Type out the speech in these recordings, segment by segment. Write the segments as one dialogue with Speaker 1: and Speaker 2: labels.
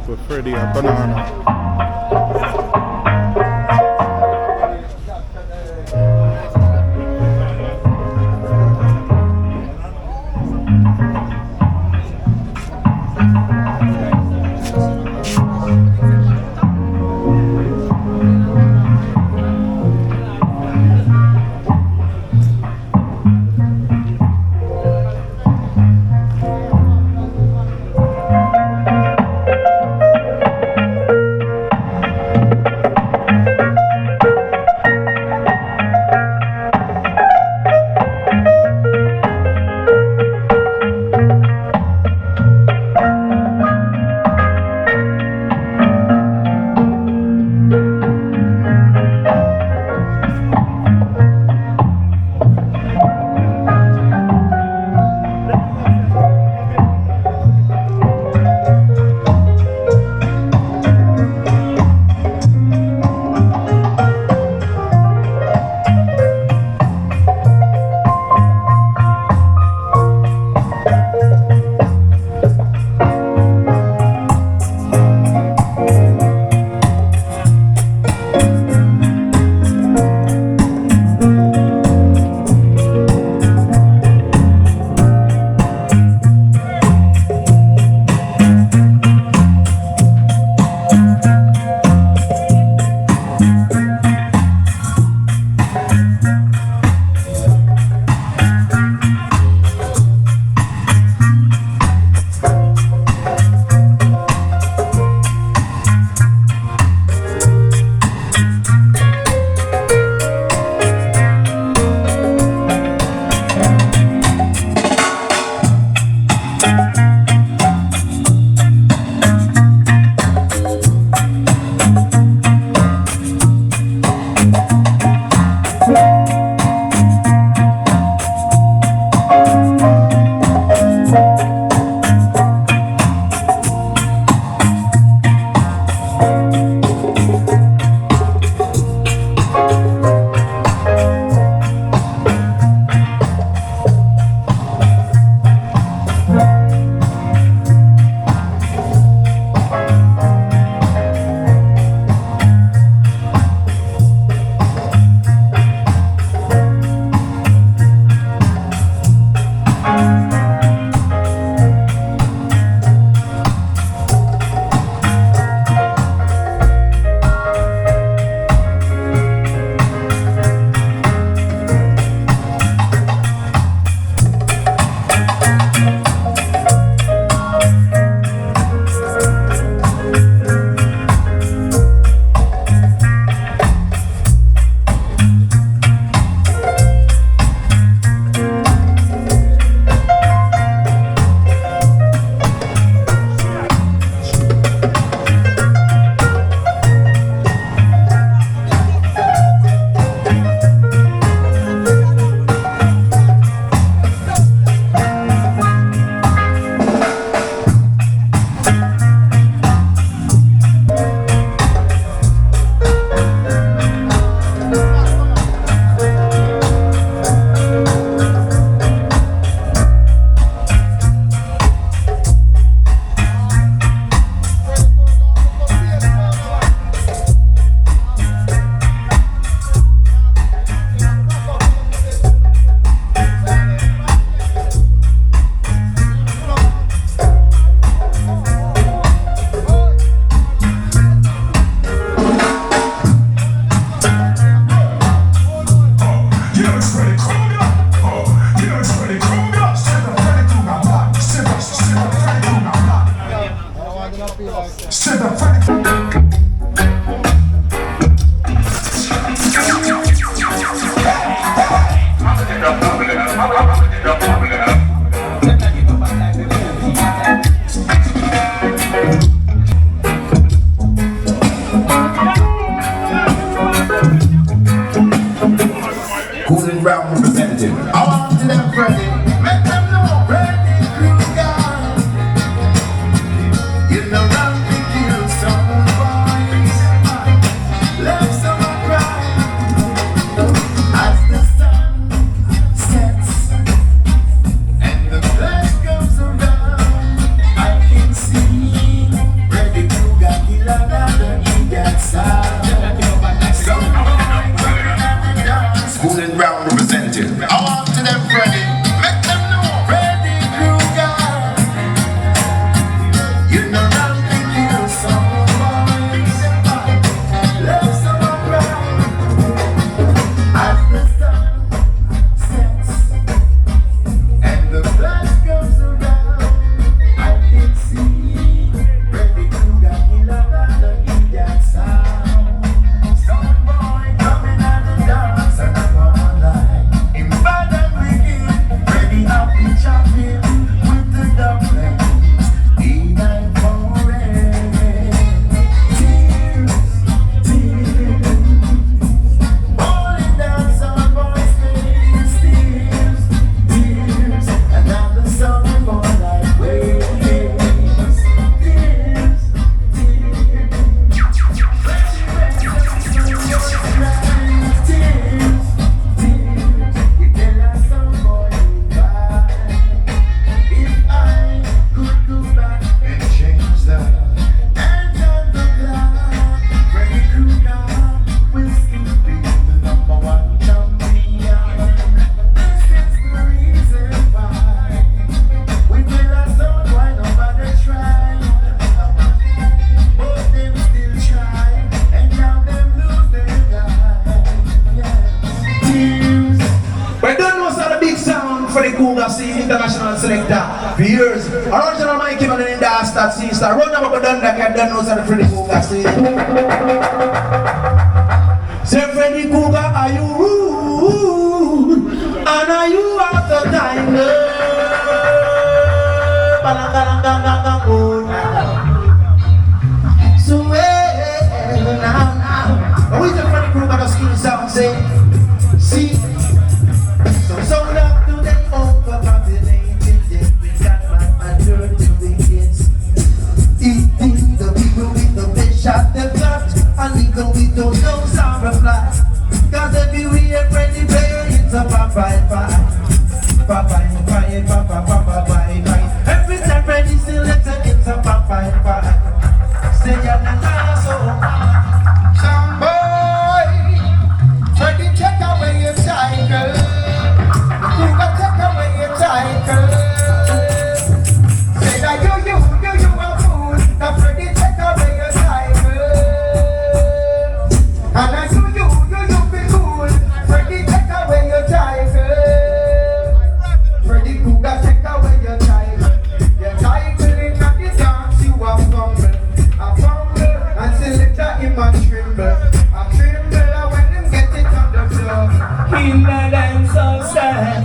Speaker 1: sleep with Freddie a banana.
Speaker 2: Freddie Krueger. You know I'm thinking so far. Mikey man in the ass that sister. Run up and down that can know the Freddie Krueger say. Say Freddie Krueger, are you rude? And are you out of time? So now, we just Freddie Krueger the skin sound say, see, so love today overpopulated, then we got my dirty wickets, eating the people with the fish at the gut, and even we don't know some reply, cause everywhere Freddie play, it's a bye-bye-bye, bye-bye-bye-bye-bye-bye-bye, every time Freddie select it's a bye-bye-bye, say you're not so some boy, Freddie take away your cycle, Krueger take away your cycle, say that you a fool, that Freddie take away your cycle, and that you be cool, Freddie take away your cycle, Freddie Krueger take away your cycle in the dance you a fumble, and selector him a tremble, when him get it on the floor.
Speaker 3: In the dancehall style,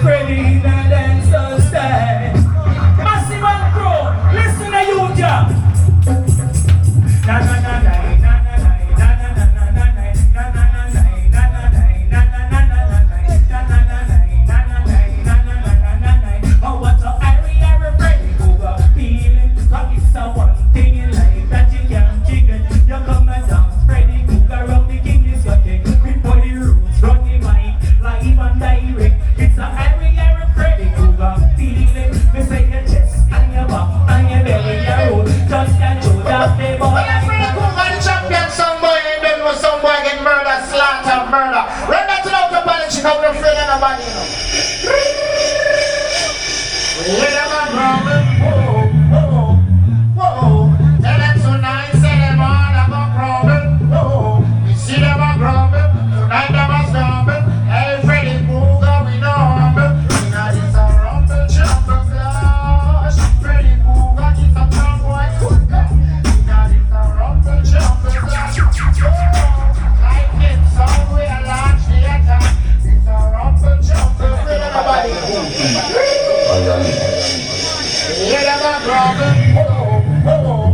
Speaker 3: Freddie in the dancehall style. Massive and Pro, listen to you, Jack. Na na na na na na na na na na na. Oh, what a area Freddie Krueger feeling. Cause it's a one thing in life that you can't jiggle. You come and dance, Freddie Krueger round the king is your thing. Grip for the roots, run the mic, live and direct. It's a area Freddie Krueger feeling. Me say your chest and your back and your belly, your road. Just can't show that they ball.
Speaker 4: Freddie Krueger the champion, some boy ain't done with some boy get murder, slaughter, murder. Run that to the outer body, check out the friend and the body, you know. Hear them a grumbling, whoa, whoa, whoa. Tell them tonight, say them all a go grumbling, whoa. We see them a grumbling, tonight them a stumble. Hey, Freddie Krueger, we know humble. We know this a rumble, jumble, flash. Freddie Krueger, this a tough boy, good girl. We know this a rumble, jumble, flash. Oh, like it, some way a large theater. It's a rumble, jumble, everybody. Hear them a grumbling, whoa, whoa,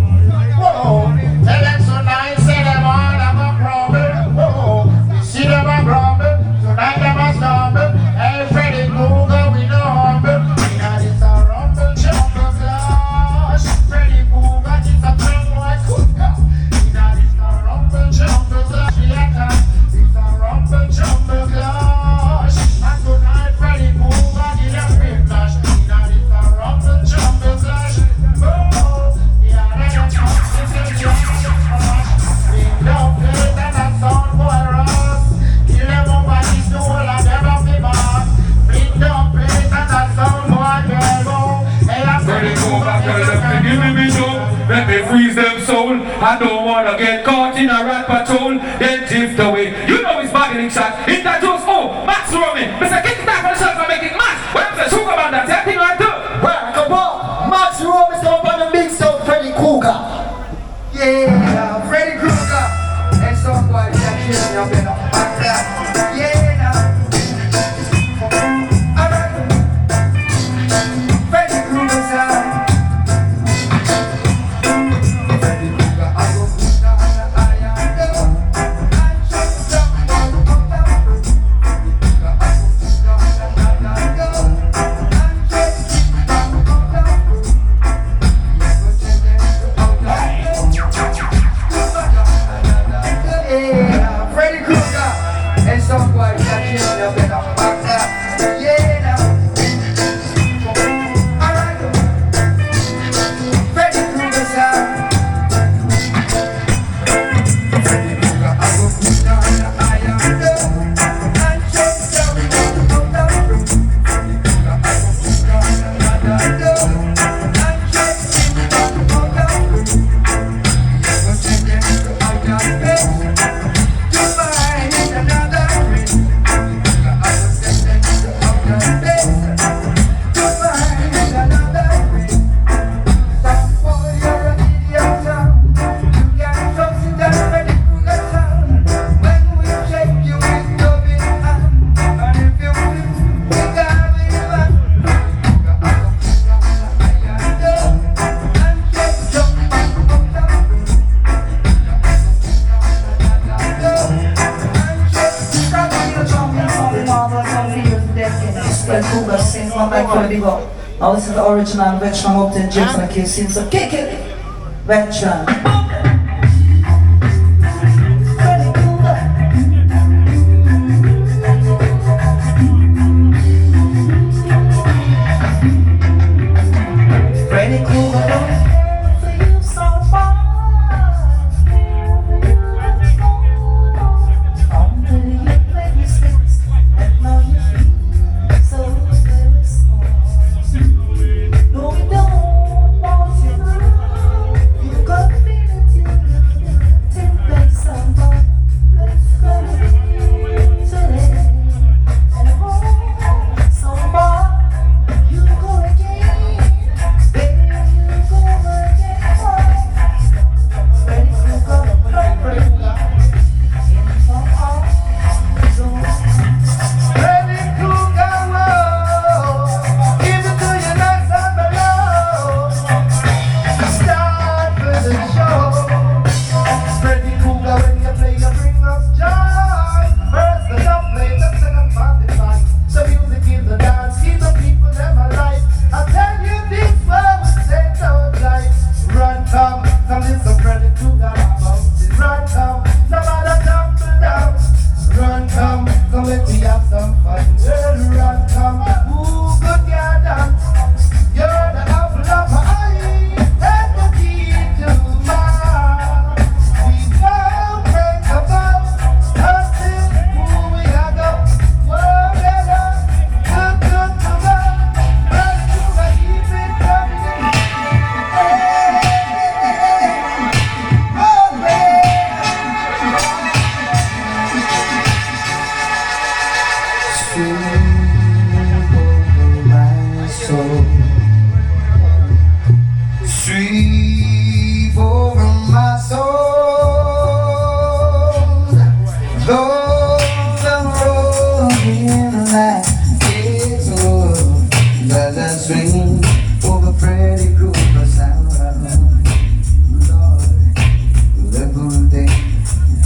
Speaker 4: whoa. Tell them tonight, say them all a go grumble, whoa. We see them a grumble, tonight them a stumble. Hey, Freddie Krueger, we know humble. We know this a rumble, jumble, flash. Freddie Krueger, this a strong boy, good girl. We know this a rumble, jumble, flash. Theater, this a rumble, jumble, flash. And tonight, Freddie Krueger, give them big flash. We know this a rumble, jumble, flash. Oh, yeah, that's a we don't play that a sound boy rock. Kill them over this door and never be back. We don't play that a sound boy girl. Hey, I'm
Speaker 3: Freddie Krueger tell them to give me joke. Let me freeze them soul. I don't wanna get caught in a rat patrol. Then drift away. You know it's bargaining shot. It's that just Max Roman. Mr. Kick that for the shot for making Max. When I'm the sugar man, that's everything I do.
Speaker 2: Well, come on, Max Rome is up on the big sound, Freddie Krueger. Yeah, Freddie Krueger. And somebody that killing you better. Yeah, alright. Freddie Krueger sound. Freddie Krueger, I go push down the iron door. And shut down the
Speaker 5: Oh, this is the original veteran Upton James like you've seen, so kick it! Veteran. Freddie Krueger. Freddie Krueger, don't for you so far. Until you make mistakes and now you feel so very small. No, we don't want you now. You got to feel it, you take back some more. Let's go today and hold some more. You go again, baby, you go again. Ready to go, ready in for all zones.
Speaker 2: Freddie Krueger, whoa, give it to you nice and below. Start with the show. Freddie Krueger, when you play, you bring us joy. First the dub play, the second part the fight. The music is the dance, keep the people them alive. I tell you this world will take no life. Run, come this a Freddie Krueger about it. Run, come, no matter tumble down. Run, come let me have some fun. Well, run, come, ooh, good girl dance. You're the apple of my eye, and the key to mine. We won't break the bow, until who we are go. Whoa, better, good to go. Run to the keep it coming. Oh, man. Sweep over my soul. Though the road in life is old, doesn't swing over Freddie Krueger sound. Lord, every day,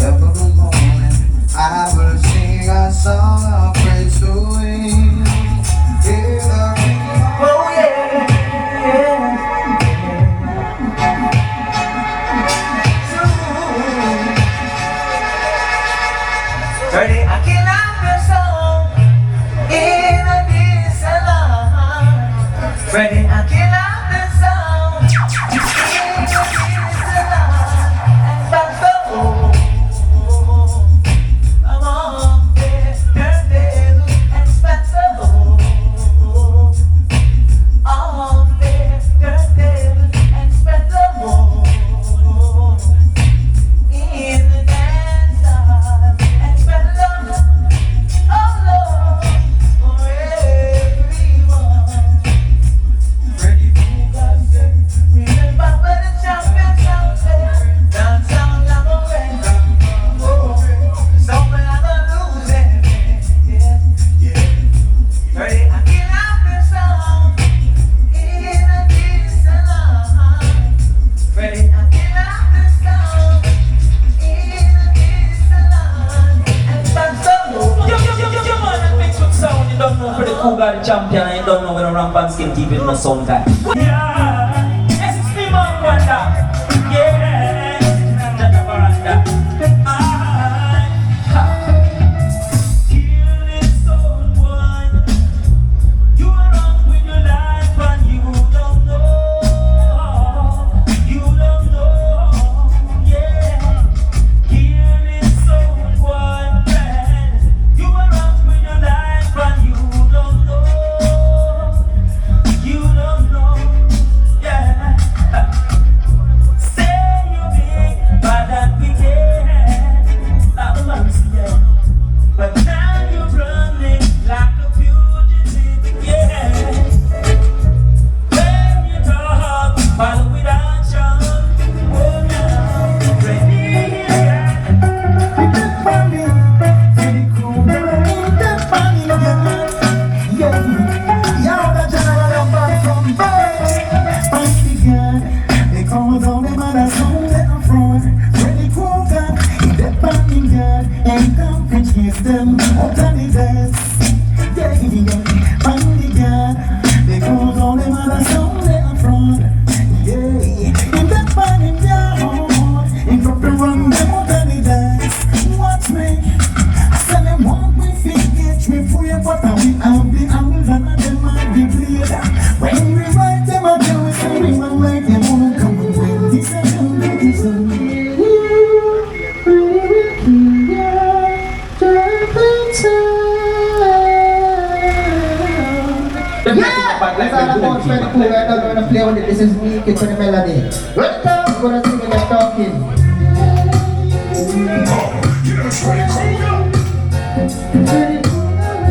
Speaker 2: every morning, I will sing a song of praise to Him.
Speaker 5: Oh yeah, Freddie, I can love your song in a decent line. Freddie, I can love the song in a decent line. And that's the I'm on there, and Spencer. On there, and Spencer. In the dance hall, and Spencer. Oh Lord, for everyone. Freddie Krueger said, remember when the champion sound said, dance sound like a rain. Oh, something like a losing. Yeah, yeah. Freddie, I can love your song in a decent line. Freddie, I can love the song in a decent line. And that's the move.
Speaker 3: Yo, man, that makes good sound. You don't know Freddie Krueger the champion, and you don't know when a ramp and skin keep it in the sound guy. Yeah, yes, it's me, man, Wanda. Yeah, Jata Baranda. Killing someone. You are wrong with your life, and you don't know. You don't know. Yeah, killing someone. You are wrong with your life, and you don't know. You don't know.
Speaker 2: like them wanna come and bring this and that is on me.
Speaker 5: Yeah! That's all about Freddie Krueger. Right now we're gonna play with it. This is me, Kid for the melody. Right now we're gonna sing and get talking.
Speaker 4: You know Freddie Krueger.
Speaker 5: Freddie Krueger.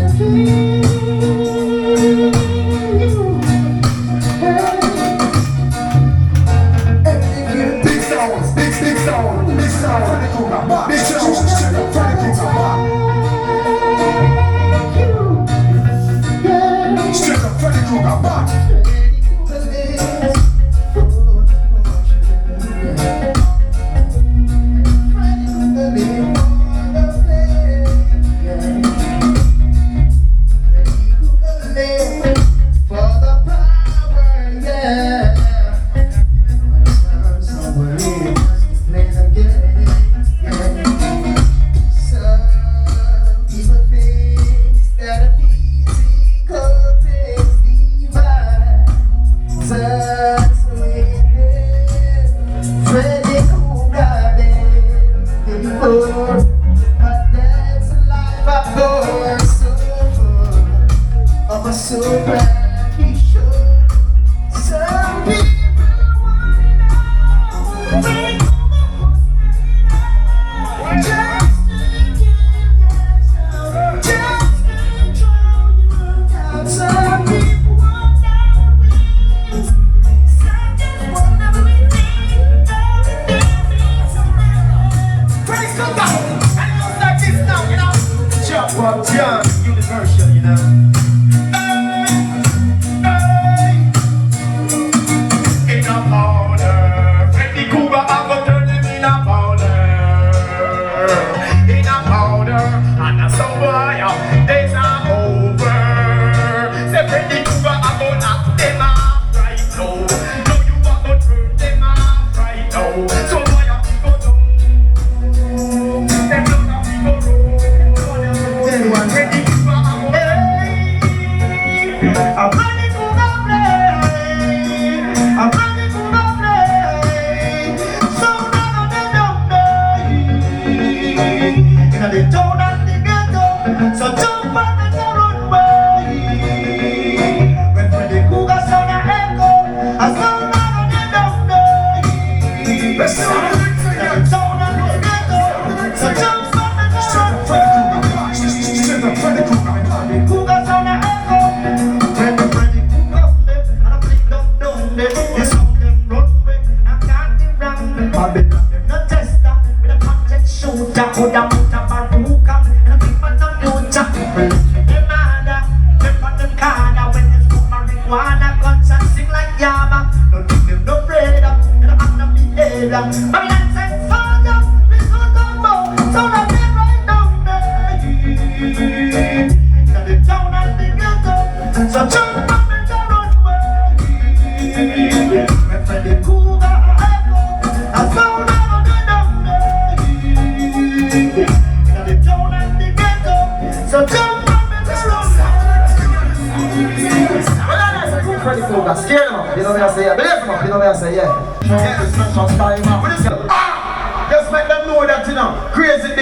Speaker 2: Just make them know that, you know, Crazy D,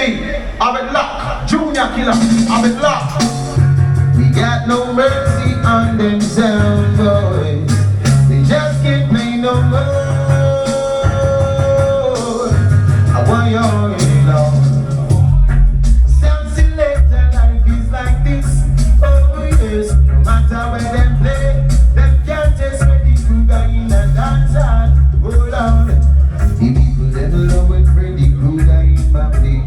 Speaker 2: I'm in luck, Junior Killer, I'm in luck. We got no mercy on them sound boys, they just can't play no more. I want you all in love. Sound selector, life is like this, oh yes. No matter where them play, them can't test Freddie Krueger in a dance hall. Hold on, the people them love when Freddie Krueger in my play,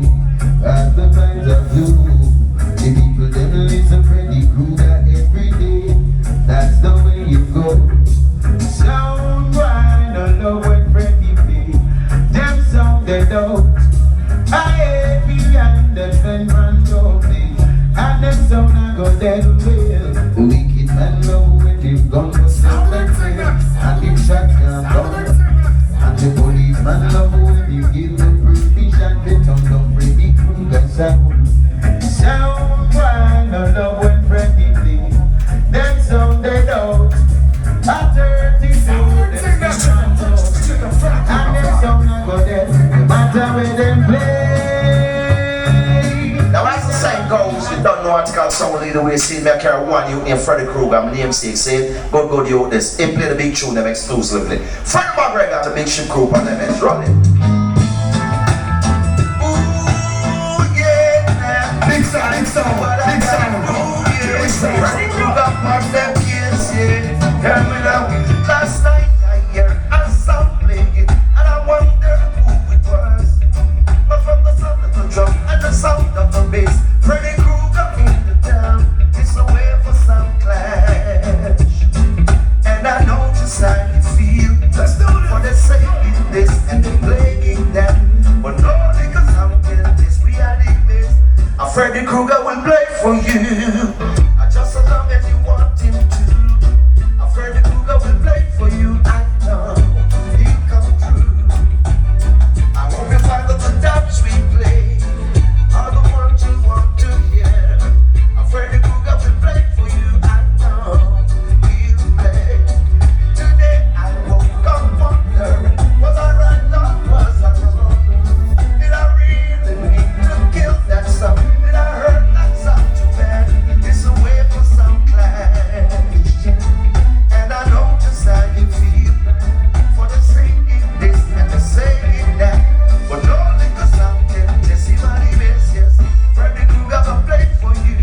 Speaker 2: as the minds are blue. The people them listen Freddie Krueger every day, that's the way you go. Sound right alone. the way, see me, I carry one youth named Freddie Krueger, my namesake, say, go the youth this. He play the big tune them exclusively. Freddie McGregor got a big ship group on them, it's rolling.
Speaker 1: Big sound, big sound, big sound. Big sound.
Speaker 2: Freddie Krueger on them kids, yeah. Hear me now. Last night I hear a sound playing, and I wonder who it was. But from the sound of the drum and the sound of the bass, Freddie Krueger in the town. It's a way for soundclash. And I know just how you feel. Let's do it. For they saying this and they playing that. But no niggas out there, this reality is. A Freddie Krueger will play for you. Just as long as you want him to. A Freddie Krueger will play for you. I know he'll come through. I hope you find that the dubs we play are the ones you want to hear. A Freddie Krueger will play for you. I know he'll play. Today I woke up wondering, was I right or was I wrong? Did I really need to kill that song? Did I hurt that song too bad? It's a way for soundclash. And I know just how you feel. For the singing this and the saying that. But no liquor sound can test him on the bass, yes. Freddie Krueger will play for you.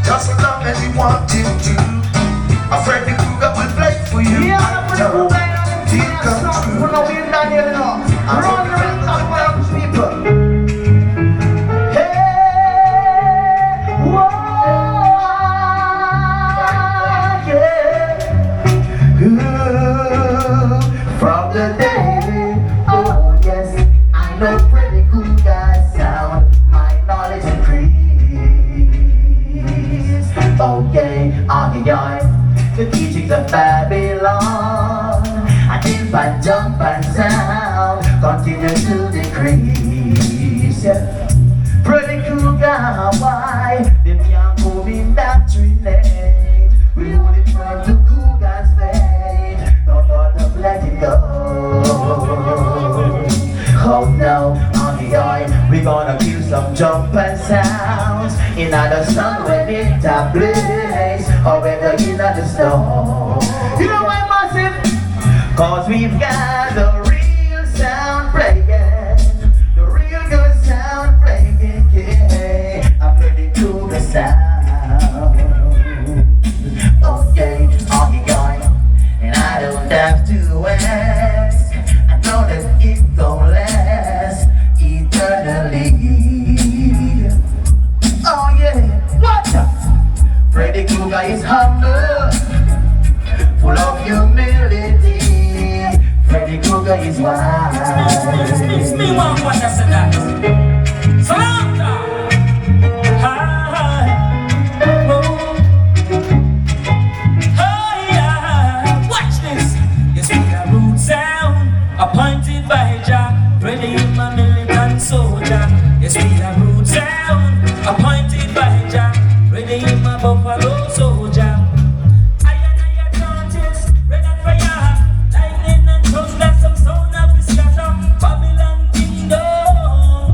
Speaker 2: Just as long as you want him to. A Freddie Krueger will play for you. I know he'll come true. I'm running around people. Hey, whoa, yeah. Ooh, from the day, oh yes, I know Freddie Krueger's sound. My knowledge increase. Okay, on the yard, the teachings of Babylon. I dip and jump and sound continue to decrease. Yeah. Freddie Krueger, why they can't come indoctrinate? We only try to Krueger's fate, no thought of letting go. Oh no, on the eye, we gonna kill some jump and sounds in the sun when it a blaze, or whether in the snow. You know why, massive? Cause we've got the real sound playing, the real good sound playing, yeah. I'm ready to the sound. Okay, on the guy, and I don't have to ask. I know that it don't last eternally. Oh yeah, what? Freddie Krueger is humble, full of humility. Freddie Krueger is wise.
Speaker 3: It's me, one wonder said that. Samantha! Watch this! Yes, we have root sound, appointed by Jah. Ready in my militant soldier. Yes, we have root sound, appointed by Jah. Ready in my buffalo soldier. Babylon kingdom,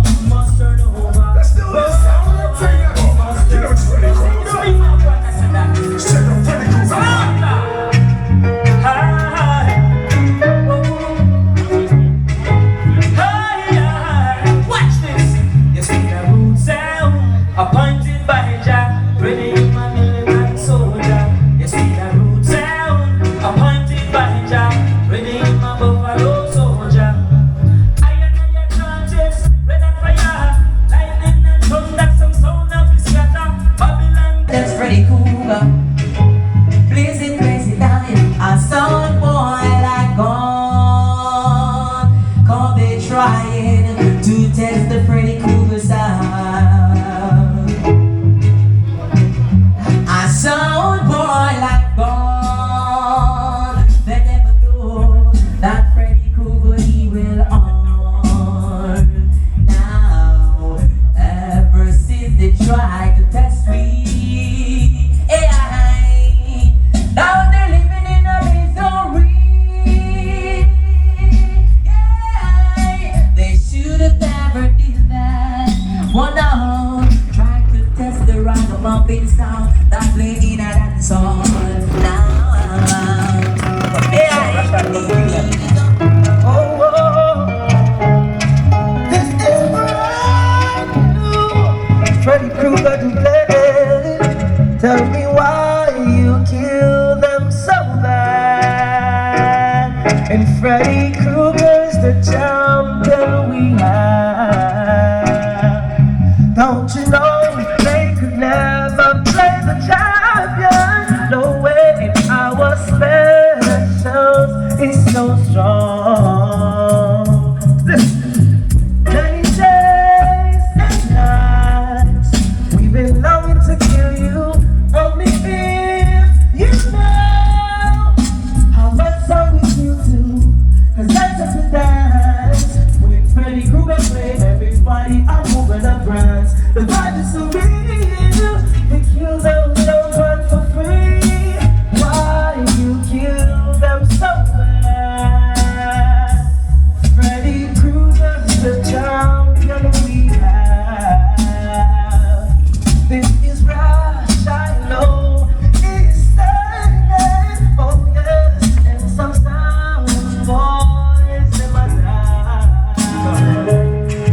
Speaker 2: Freddie Krueger's the champion we have. Don't you know they could never play the champion? No way, our specials is so strong. Many days and nights we've been longing to kill you. Only if you know how much I wish you do. Cause that's just a dance. When Freddie Krueger played, everybody I'm moving the brands. The vibe is so real. They kill those who don't run for free. Why you kill them so bad? Freddie Krueger's the champion we have. This is Rush, I know. It's Sunday, oh yes, and some sound boys in my life.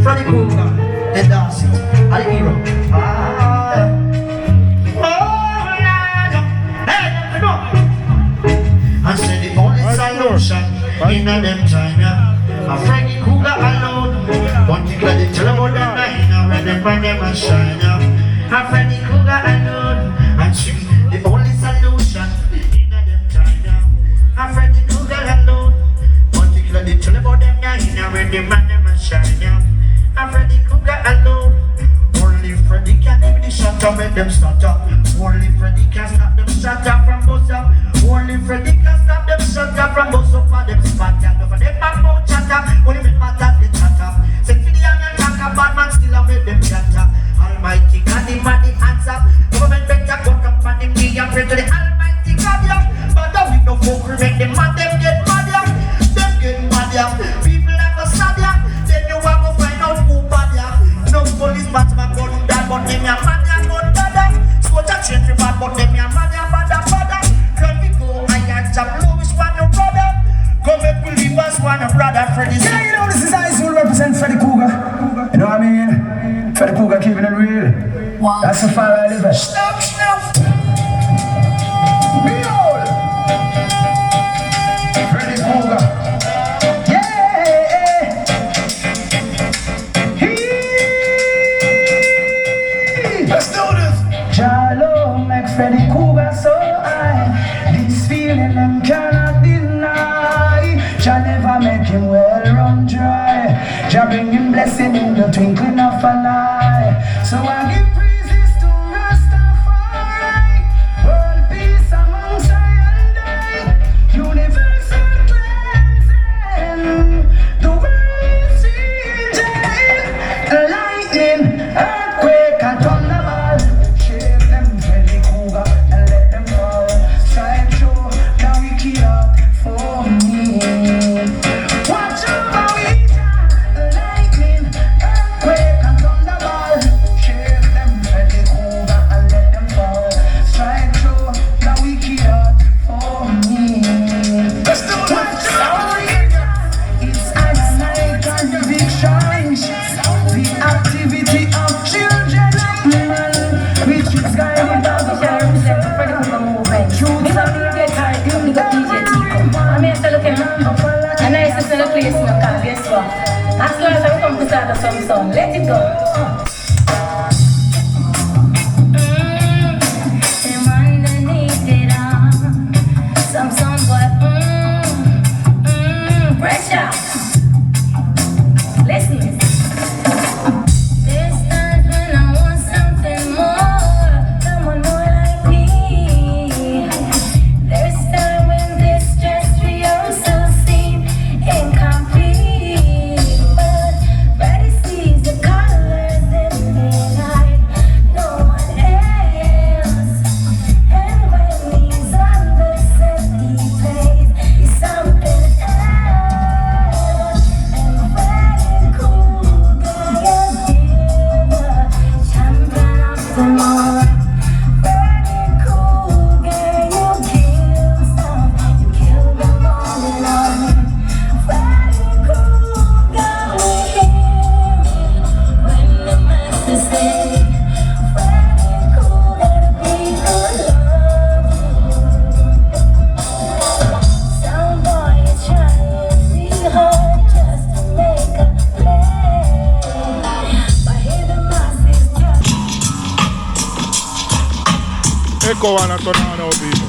Speaker 2: Freddie Krueger and dancing, are the hero.
Speaker 4: I said the only solution in a them China. A Freddie Krueger alone. One thing that they tell about them nine, when them find them a shine. A Freddie Krueger alone. And she the only solution in a them China. A Freddie Krueger alone. One thing that they tell about them nine, when them find them a shine. A Freddie Krueger alone. Only Freddie can give the shot to make them stutter. Only Freddie can stop them shatter from buzz up. Only Freddie can stop them shatter from buzz up for them spot. And for them back out chatter. Only make matters they chatter. Send for the young and talk bad man still a make them chatter. Almighty God, him and the answer. Government better go come and him be and pray to the Almighty God, yeah. But that we no folk we make them mad, them get mad, yeah. Them get mad, yeah. People are go sad, yeah. Then you want to find out who bad, yeah. No police bats man go do that, but them ya mad, yeah, go bad, yeah. Scotch a change bad, but them ya mad, yeah, bad, yeah, bad, yeah. Can we go and catch up Louis one your brother? Go make we leave us one your brother, Freddie.
Speaker 1: Yeah, you know this is I who represent Freddie Krueger. You know what I mean? Freddie Krueger keeping it real.
Speaker 5: Wow.
Speaker 1: That's the fire I live at.
Speaker 4: Stop.
Speaker 1: Behold! Freddie Krueger. Yeah! Let's do this! Jalo make Freddie Krueger so high. This feeling them cannot deny. Jah never make him well run dry. Jah bring him blessing in the twinkling of an eye. So I give praises to Rastafari. World peace amongst I and I. Universal blessing. The world's changing. Lightning, earthquake and thunderball. Shake them Freddie Krueger and let them fall. Strike show, now we kill up for me. Watch over we lightning, earthquake and thunderball. Shake them Freddie Krueger and let them fall. Strike show, now we kill up for me. Let's do it. It's night conviction. The activity of children, which is guided by the
Speaker 5: let it go. Them underneath it all. Some songs boy, pressure. Listen. There's times when I want something more, someone more like me. There's time when this stress free also seem incomplete. But Freddie sees the colors in
Speaker 6: echo and a turn on now, people.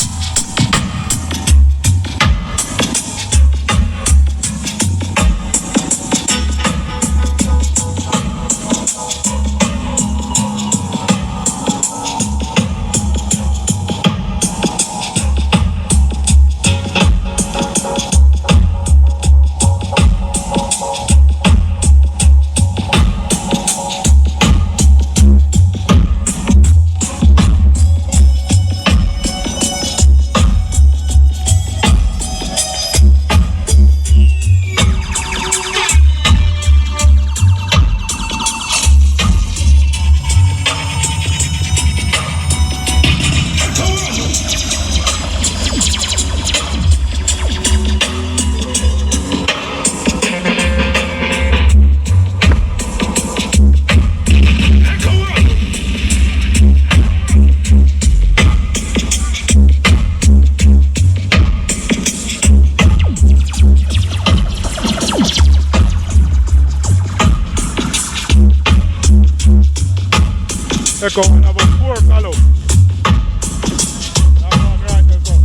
Speaker 6: Echo and about 4 follow. That one right there, so.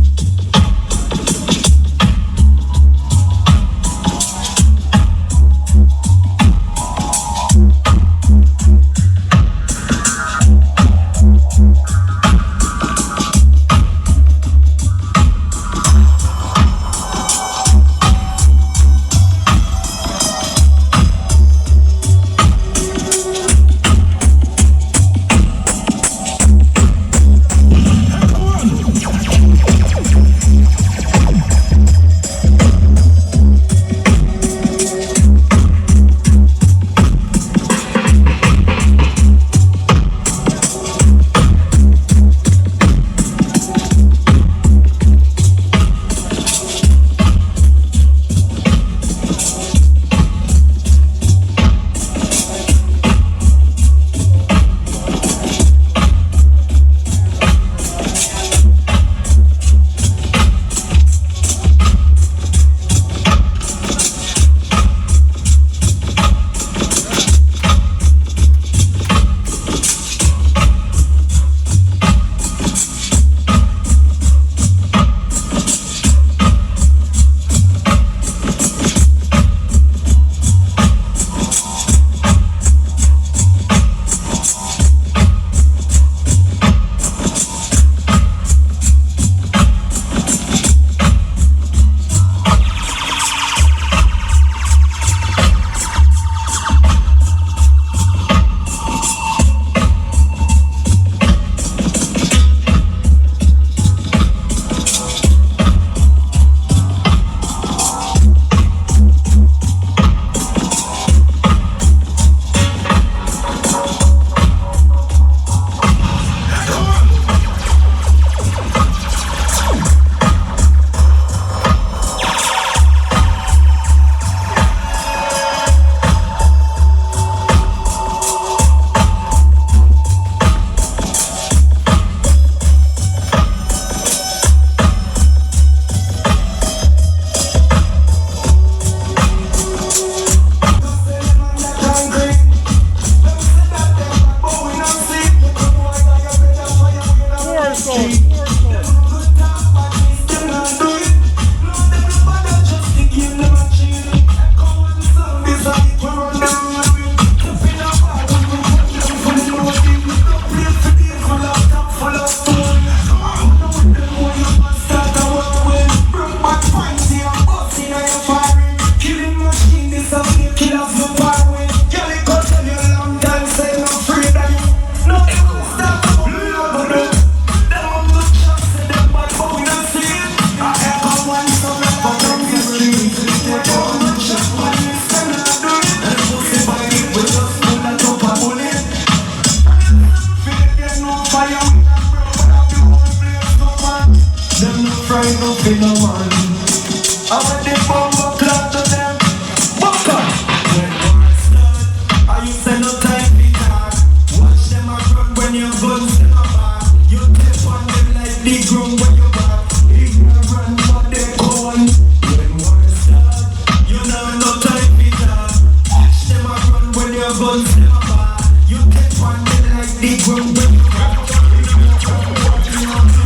Speaker 2: You take one like the ground when you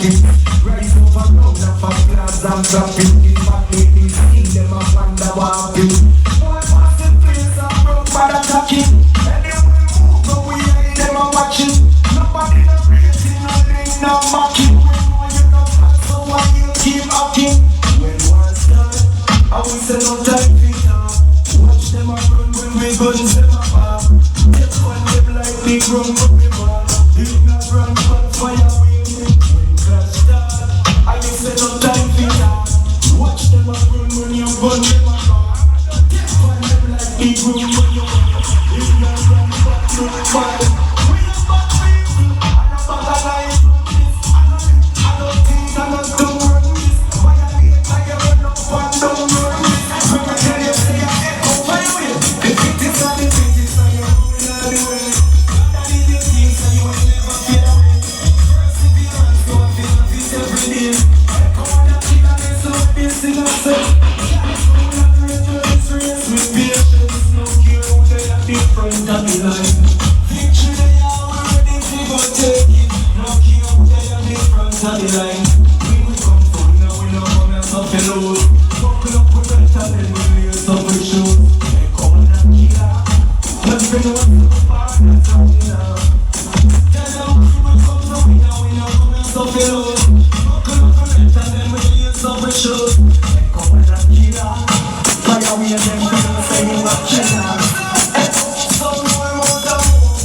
Speaker 1: jacket. Rise over round and for PLAZA and drop it. In fact, ladies see them and wonder what it. Boy, pass the place and broke by the jacket. Anyway, move, but we ain't them and watch it. Nobody no rating, no ring, no mocking. We know you know that, so why you keep acting? When one's done, I will say no time for now. Watch them a run when we guns them a pop. Take one them like big rum but we ball. Ignorant but fire waving. When class start, I will say no time for now. Watch them a run when you gun them a pop. Take one them like big rum but we ball. Ignorant but no fire. We a bad people and a bad alive. I don't think I don't do run this. Violate like you run up and down run this. When I tell you say I echo fire with. If it is not the thing, it's not your own anyway. That is the thing, so you will never feel away. Perseverance, so I feel a fit every day. Echo and a kick and it's so piercing and say. Can't go and render this race with patience. No care who they are different of the line. Victory they are, we ready to go take it. No care who they are different of the line. When we come from now, we know come and suffer load. Buckle up with better than we lace up with shoes. Echo and a killer. Let's bring the ones to the park, that's how we know. Tell them we will come from now, we know come and suffer load. Buckle up with better than we lace up with shoes. Echo and a killer. Fire we and them people say we not killer. Some boy want a move,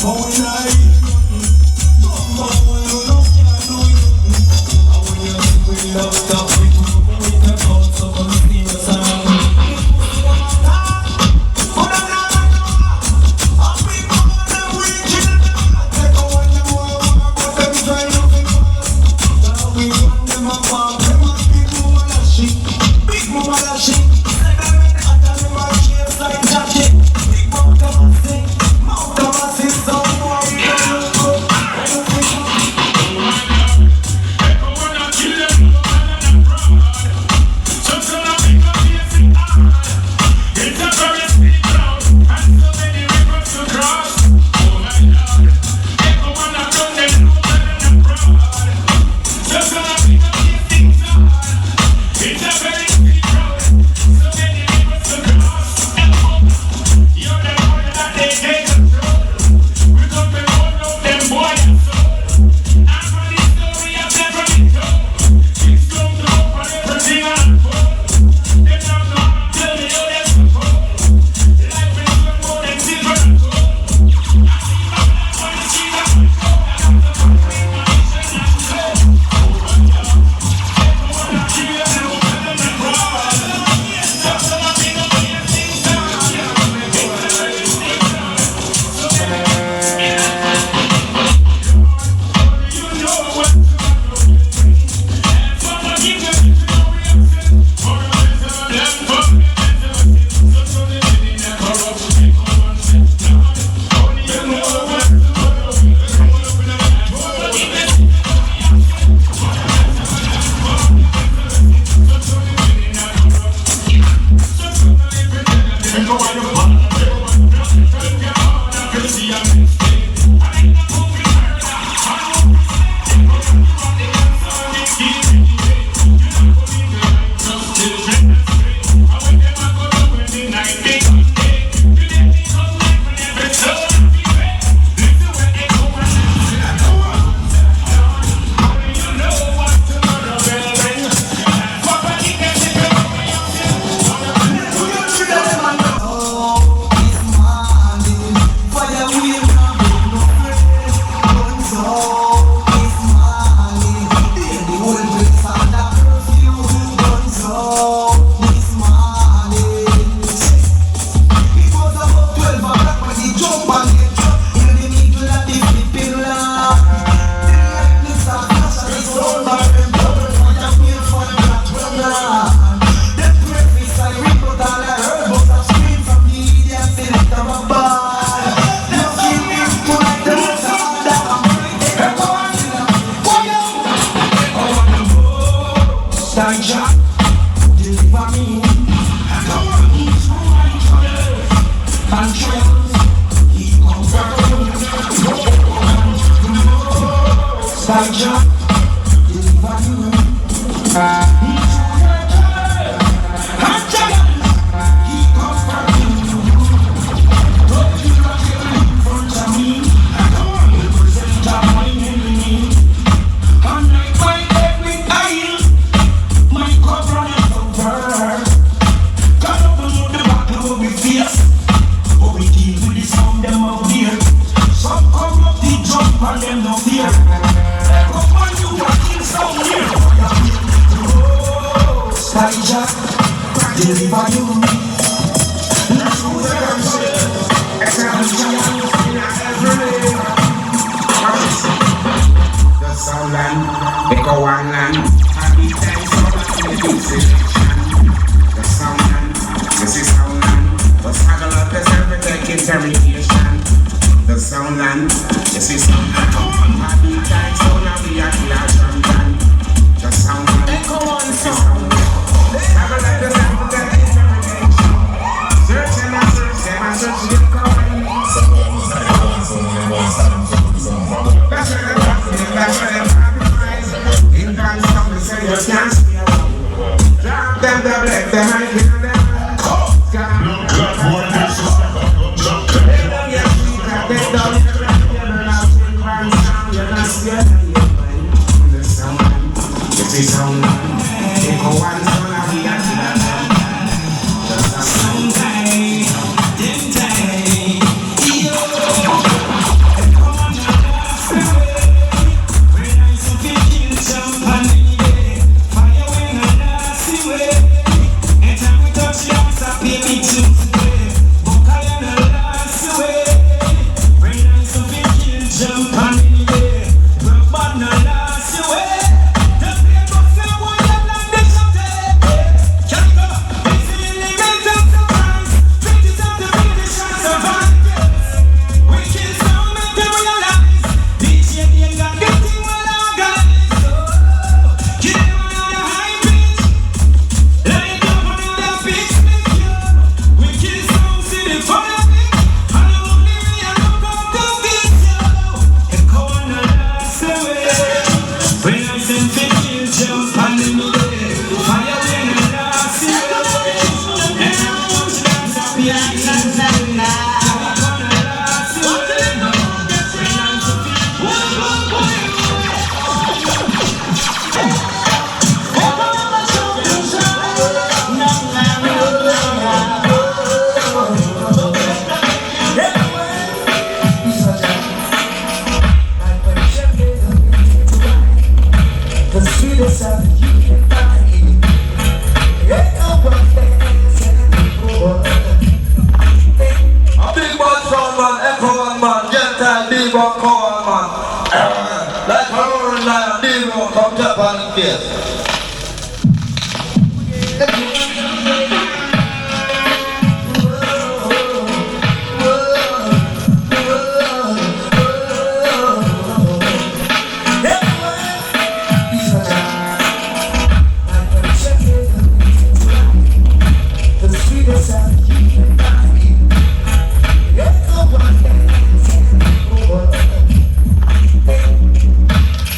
Speaker 1: but we not hear nothing. Some boy you know can't do nothing. And when you think we love stuff, we do, we take out so come see us around. But I'm not like that. I'll be more than reaching. I take a one them all, but them try to think fast. Now we run them apart, them a big mama lashy. Big mama lashy. Say them in the hot and them a chase like jacket. Big mouth them a sing, mouth them a sing. Some boy we don't look good. When you think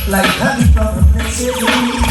Speaker 1: Like honey from a message.